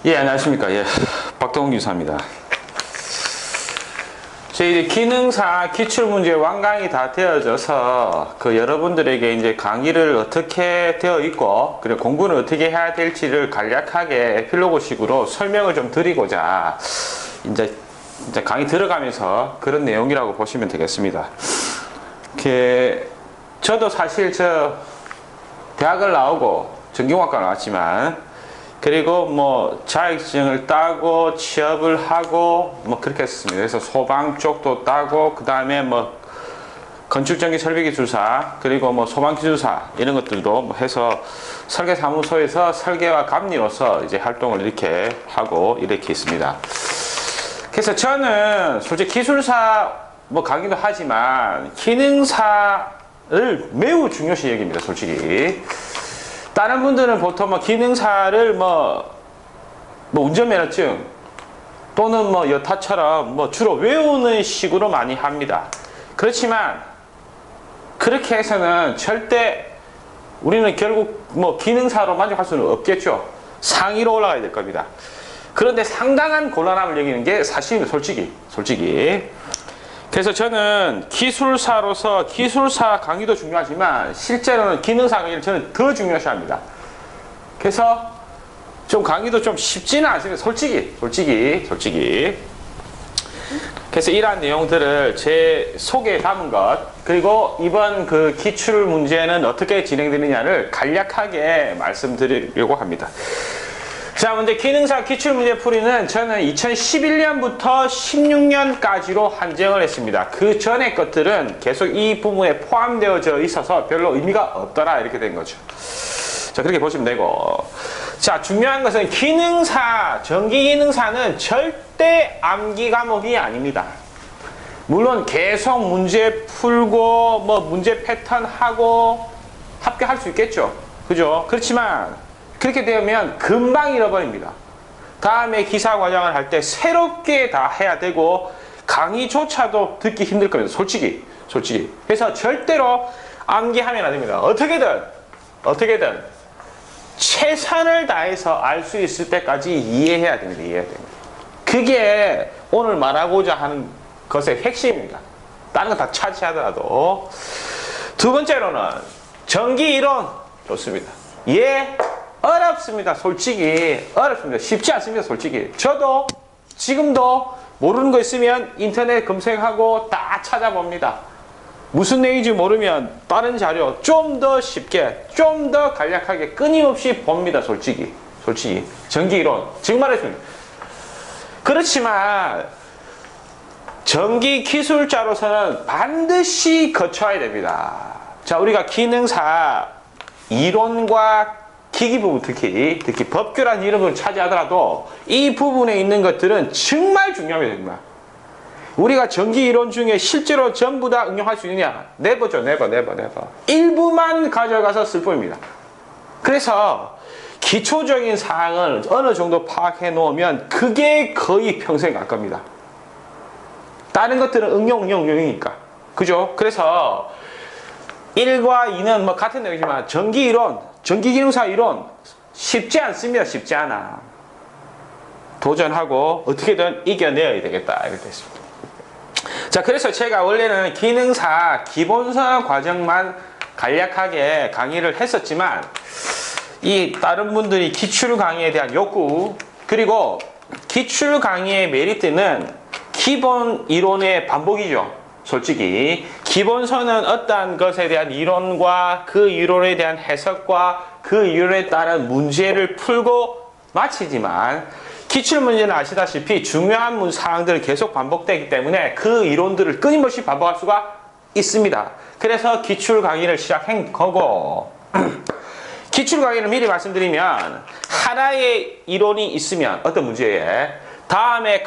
예, 안녕하십니까. 예, 박동훈 교사입니다. 저희 기능사 기출문제 완강이 다 되어져서 여러분들에게 이제 강의를 어떻게 되어 있고 그리고 공부는 어떻게 해야 될지를 간략하게 필로고식으로 설명을 좀 드리고자 이제 강의 들어가면서 그런 내용이라고 보시면 되겠습니다. 저도 사실 대학을 나오고 전기공학과 나왔지만 그리고 뭐 자격증을 따고 취업을 하고 뭐 그렇게 했습니다. 그래서 소방 쪽도 따고 그 다음에 뭐 건축전기설비기술사 그리고 뭐 소방기술사 이런 것들도 뭐 해서 설계사무소에서 설계와 감리로서 이제 활동을 이렇게 하고 이렇게 있습니다. 그래서 저는 솔직히 기술사 뭐 강의도 하지만 기능사를 매우 중요시 여깁니다. 솔직히. 다른 분들은 보통 뭐 기능사를 뭐 운전면허증 또는 뭐 여타처럼 뭐 주로 외우는 식으로 많이 합니다. 그렇지만 그렇게 해서는 절대 우리는 결국 뭐 기능사로 만족할 수는 없겠죠. 상위로 올라가야 될 겁니다. 그런데 상당한 곤란함을 여기는 게 사실입니다. 솔직히. 그래서 저는 기술사로서 기술사 강의도 중요하지만 실제로는 기능사 강의를 저는 더 중요시합니다. 그래서 좀 강의도 좀 쉽지는 않습니다. 솔직히. 그래서 이러한 내용들을 제 속에 담은 것 그리고 이번 기출 문제는 어떻게 진행되느냐를 간략하게 말씀드리려고 합니다. 자, 먼저 기능사 기출문제 풀이는 저는 2011년부터 16년까지로 한정을 했습니다. 그 전에 것들은 계속 이 부분에 포함되어져 있어서 별로 의미가 없더라 이렇게 된 거죠. 자, 그렇게 보시면 되고, 자, 중요한 것은 기능사, 전기기능사는 절대 암기 과목이 아닙니다. 물론 계속 문제 풀고 뭐 문제 패턴 하고 합격할 수 있겠죠. 그죠? 그렇지만 그렇게 되면 금방 잃어버립니다. 다음에 기사 과정을 할 때 새롭게 다 해야 되고 강의조차도 듣기 힘들 겁니다. 솔직히. 그래서 절대로 암기하면 안 됩니다. 어떻게든 최선을 다해서 알 수 있을 때까지 이해해야 됩니다. 그게 오늘 말하고자 하는 것의 핵심입니다. 다른 거 다 차치하더라도. 두 번째로는 전기 이론 좋습니다. 어렵습니다. 솔직히 어렵습니다. 쉽지 않습니다. 솔직히 저도 지금도 모르는 거 있으면 인터넷 검색하고 다 찾아봅니다. 무슨 내용인지 모르면 다른 자료 좀 더 쉽게 좀 더 간략하게 끊임없이 봅니다. 솔직히 전기이론 지금 말했습니다. 그렇지만 전기기술자로서는 반드시 거쳐야 됩니다. 자, 우리가 기능사 이론과 기기 부분 특히 법규란 이런 걸 차지하더라도 이 부분에 있는 것들은 정말 중요합니다. 정말. 우리가 전기 이론 중에 실제로 전부 다 응용할 수 있느냐? never죠. never. 일부만 가져가서 쓸 뿐입니다. 그래서 기초적인 사항을 어느 정도 파악해 놓으면 그게 거의 평생 갈 겁니다. 다른 것들은 응용이니까. 그죠? 그래서 1과 2는 뭐 같은 내용이지만 전기 이론, 전기기능사 이론 쉽지 않습니다. 쉽지 않아. 도전하고 어떻게든 이겨내야 되겠다 이렇게 됐습니다. 자, 그래서 제가 원래는 기능사 기본서 과정만 간략하게 강의를 했었지만 이 다른 분들이 기출 강의에 대한 욕구 그리고 기출 강의의 메리트는 기본 이론의 반복이죠. 솔직히 기본서는 어떠한 것에 대한 이론과 그 이론에 대한 해석과 그 이론에 따른 문제를 풀고 마치지만 기출문제는 아시다시피 중요한 사항들은 계속 반복되기 때문에 그 이론들을 끊임없이 반복할 수가 있습니다. 그래서 기출 강의를 시작한 거고 기출 강의를 미리 말씀드리면 하나의 이론이 있으면 어떤 문제에 다음에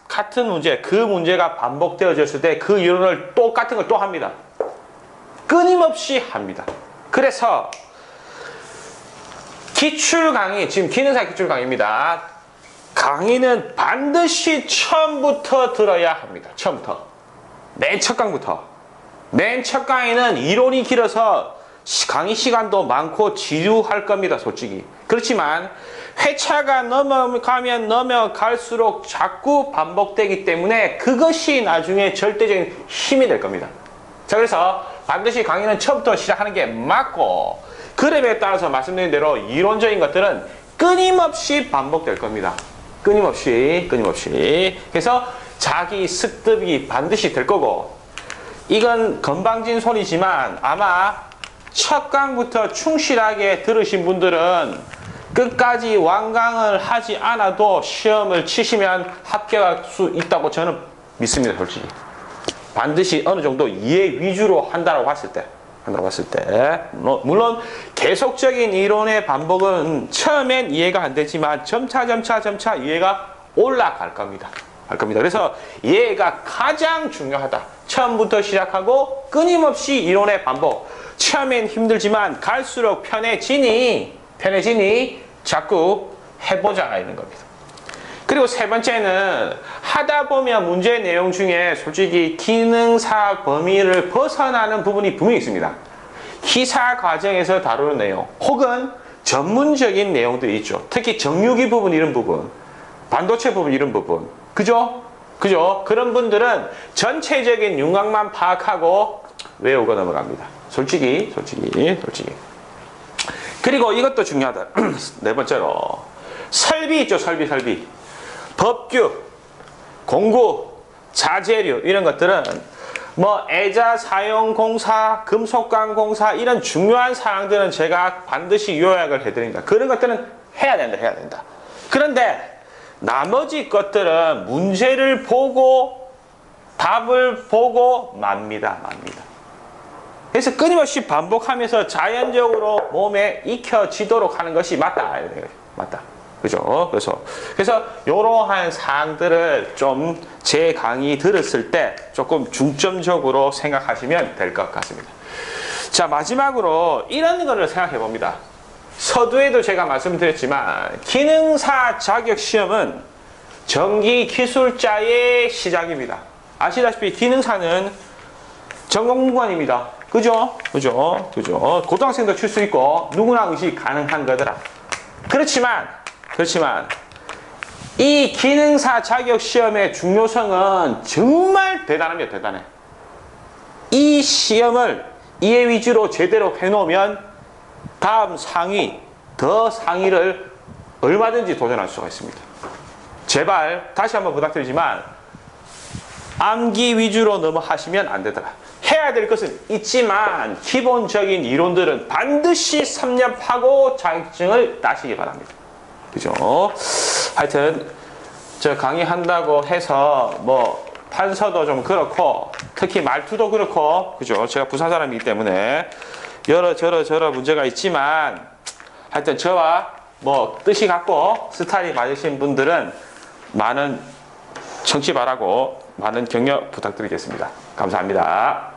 같은 문제, 그 문제가 반복되어졌을 때 그 이론을 똑같은 걸 또 합니다. 끊임없이 합니다. 그래서 기출 강의, 지금 기능사 기출 강의입니다. 강의는 반드시 처음부터 들어야 합니다. 처음부터. 맨 첫 강부터. 맨 첫 강의는 이론이 길어서 강의 시간도 많고 지루할 겁니다. 솔직히. 그렇지만 회차가 넘어갈수록 자꾸 반복되기 때문에 그것이 나중에 절대적인 힘이 될 겁니다. 자, 그래서 반드시 강의는 처음부터 시작하는 게 맞고, 그램에 따라서 말씀드린 대로 이론적인 것들은 끊임없이 반복될 겁니다. 끊임없이. 그래서 자기 습득이 반드시 될 거고, 이건 건방진 소리지만 아마 첫 강부터 충실하게 들으신 분들은 끝까지 완강을 하지 않아도 시험을 치시면 합격할 수 있다고 저는 믿습니다, 솔직히. 반드시 어느 정도 이해 위주로 한다고 봤을 때. 물론 계속적인 이론의 반복은 처음엔 이해가 안 되지만 점차 이해가 올라갈 겁니다. 그래서 이해가 가장 중요하다. 처음부터 시작하고 끊임없이 이론의 반복. 처음엔 힘들지만 갈수록 편해지니 자꾸 해보자가 있는 겁니다. 그리고 세 번째는 하다 보면 문제 내용 중에 솔직히 기능사 범위를 벗어나는 부분이 분명히 있습니다. 기사 과정에서 다루는 내용 혹은 전문적인 내용들이 있죠. 특히 정유기 부분 이런 부분, 반도체 부분 이런 부분. 그죠? 그런 분들은 전체적인 윤곽만 파악하고 외우고 넘어갑니다. 솔직히. 그리고 이것도 중요하다. 네 번째로 설비 있죠. 설비. 법규, 공구, 자재류 이런 것들은 뭐 애자 사용 공사, 금속관 공사 이런 중요한 사항들은 제가 반드시 요약을 해드립니다. 그런 것들은 해야 된다. 그런데 나머지 것들은 문제를 보고 답을 보고 맙니다. 그래서 끊임없이 반복하면서 자연적으로 몸에 익혀지도록 하는 것이 맞다. 그죠? 그래서 이러한 사항들을 좀 제 강의 들었을 때 조금 중점적으로 생각하시면 될 것 같습니다. 자, 마지막으로 이런 거를 생각해 봅니다. 서두에도 제가 말씀드렸지만 기능사 자격시험은 전기기술자의 시작입니다. 아시다시피 기능사는 전공무관입니다. 그죠? 고등학생도 칠 수 있고 누구나 의식 가능한 거더라. 그렇지만 이 기능사 자격시험의 중요성은 정말 대단합니다. 대단해. 이 시험을 이해 위주로 제대로 해놓으면 다음 상위, 더 상위를 얼마든지 도전할 수가 있습니다. 제발 다시 한번 부탁드리지만 암기 위주로 너무 하시면 안 되더라. 해야 될 것은 있지만 기본적인 이론들은 반드시 섭렵하고 자격증을 따시기 바랍니다. 그죠? 하여튼 저 강의한다고 해서 뭐 판서도 좀 그렇고 특히 말투도 그렇고 그죠? 제가 부산 사람이기 때문에 저러 문제가 있지만 하여튼 저와 뭐 뜻이 같고 스타일이 맞으신 분들은 많은 청취 바라고 많은 격려 부탁드리겠습니다. 감사합니다.